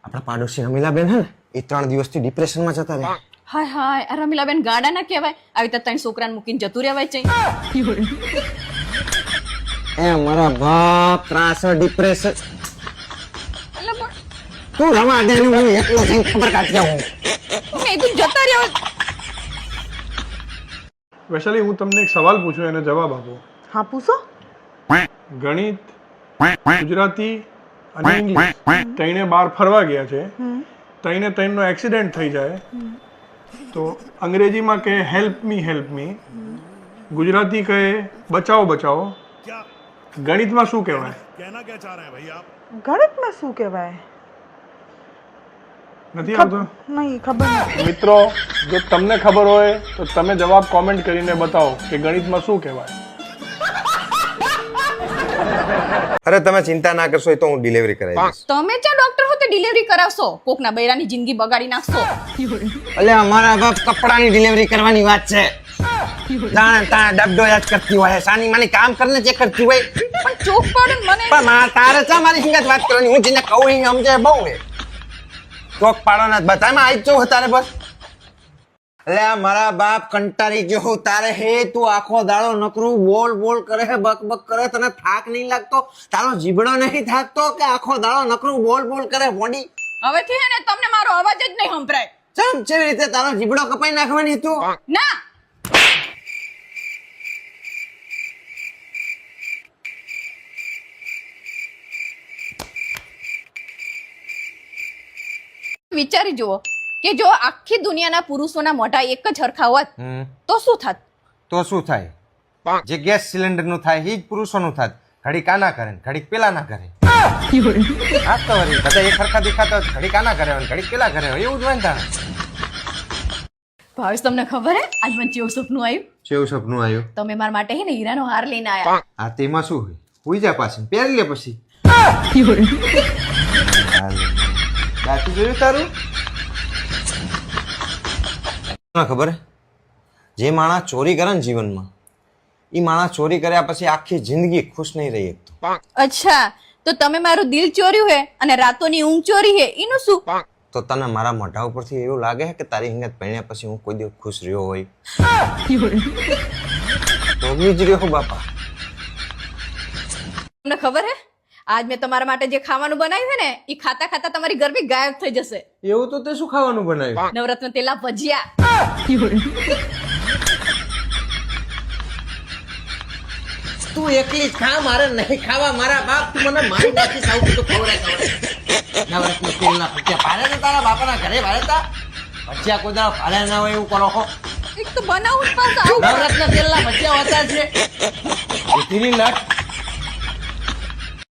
આપણા પાડોશી રમીલાબેન હે ને એ 3 દિવસથી ડિપ્રેશનમાં જતા રહે. હાય હાય આ રમીલાબેન ગાડા ના કહેવાય. આવી તો 3 છોકરાને મૂકીને જતું રહેવાય છે. એ મારા બાપ ત્રાસ ડિપ્રેશન. એટલે પણ તું રમા દે ને હું એકલો જઈને ખબર કાઢી આવું. મેં કીધું જતા રહ્યો. વૈશાલી હું તમને એક સવાલ પૂછું એનો જવાબ આપો. હા પૂછો. ગણિત, ગુજરાતી અને ઇંગ્લિશ ત્રણે બહાર ફરવા ગયા છે. ત્રણનો એક્સિડન્ટ થઈ જાય તો અંગ્રેજીમાં કહે હેલ્પ મી, ગુજરાતી કહે બચાવો બચાવો, ગણિતમાં શું કહેવાય? ગણિતમાં શું કહેવાય? નથી આવતો? નહીં ખબર નહીં. મિત્રો જો તમને ખબર હોય તો તમે જવાબ કોમેન્ટ કરીને બતાવો કે ગણિતમાં શું કહેવાય. અરે તમે ચિંતા ના કરશો, એ તો હું ડિલિવરી કરાવી દઈશ. તમે ક્યાં ડોક્ટર હો તે ડિલિવરી કરાવશો? કોકના બૈરાની જિંદગી બગાડી નાખશો. એટલે અમારા બાપ કપડાની ડિલિવરી કરવાની વાત છે. જાણે તાણે ડબડો યાદ કરતી હોય, સાની માની કામ કરીને જે કરતી હોય. પણ ચોક પાડો ને મને. પણ તારે છે મારી સંગત વાત કરવાની, હું જેને કહું એને સમજે બહુ હે. ચોક પાડો ના બધામાં આવી જ જવું તારે બસ. એટલે મારા બાપ કંટાળી ગયો તારે હે. તું આખો દાડો નકરું બોલ બોલ કરે હે, બક બક કરે, તને થાક નહીં લાગતો? તારો જીબડો નહીં થાકતો કે આખો દાડો નકરું બોલ બોલ કરે બોડી? હવેથી હે ને તમને મારો અવાજ જ નહીં સંભળાય. ચમ કેવી રીતે તારો જીબડો કપાઈ નાખવાની તું? ના વિચારી જુઓ કે જો આખી દુનિયાના પુરુષોના મોઢા એક જ હરખા હોત તો શું થાત? તો શું થાય? જે ગેસ સિલિન્ડર નું થાય એ જ પુરુષોનું થાત. ઘડીક આના કરે ને ઘડીક પેલા ના કરે. આ તો વળી બધા એક હરખા દેખાતા હોય, ઘડીક આના કરે ઘડીક પેલા કરે, એવું જ હોય ને તારે. ભાવેશ તમને ખબર હે આજ મને કેવું સપનું આવ્યું? કેવું સપનું આવ્યું? તમે મારા માટે હે ને હીરાનો હાર લઈને આયા. આ તેમાં શું હોય? હુઈ જા પાછી પહેરી લે પછી. સાચું જોયું તારું? ખબર જે માણસ ચોરી કરે ને જીવનમાં એ માણસ ચોરી કર્યા પછી આખી જિંદગી ખુશ નહીં રહી શકતો. અચ્છા તો તમે મારું દિલ ચોર્યું હે અને રાતોની ઊંઘ ચોરી હે એનું શું? તો તને મારા મોઢા ઉપરથી એવું લાગે છે કે તારી હિંગત પહેણ્યા પછી હું કોઈ દિવસ ખુશ રહ્યો હોય? તો બી જ રહ્યો બાપા. તમને ખબર હે આજ મેં તમારા માટે જે ખાવાનું બનાવ્યું હે ને એ ખાતા ખાતા તમારી ગરમી ગાયબ થઈ જશે. એવું તો તે શું ખાવાનું બનાવ્યું? નવરત્ન તેલા ભજીયા. તું એકલી જ ખા, મારે નહીં ખાવા. મારા બાપ તું મને મારી નાખી સાવ તો ખવડાય. નવરત્ન તેલના ભજીયા ભારે ને તારા બાપાના ઘરે ભારે તા ભજીયા કોઈ દાડો ભારે ના હોય એવું કરો છો. એક તો બનાવું જ પાછા. નવરત્ન તેલના ભજીયા હોતા છે. ધીરી લટ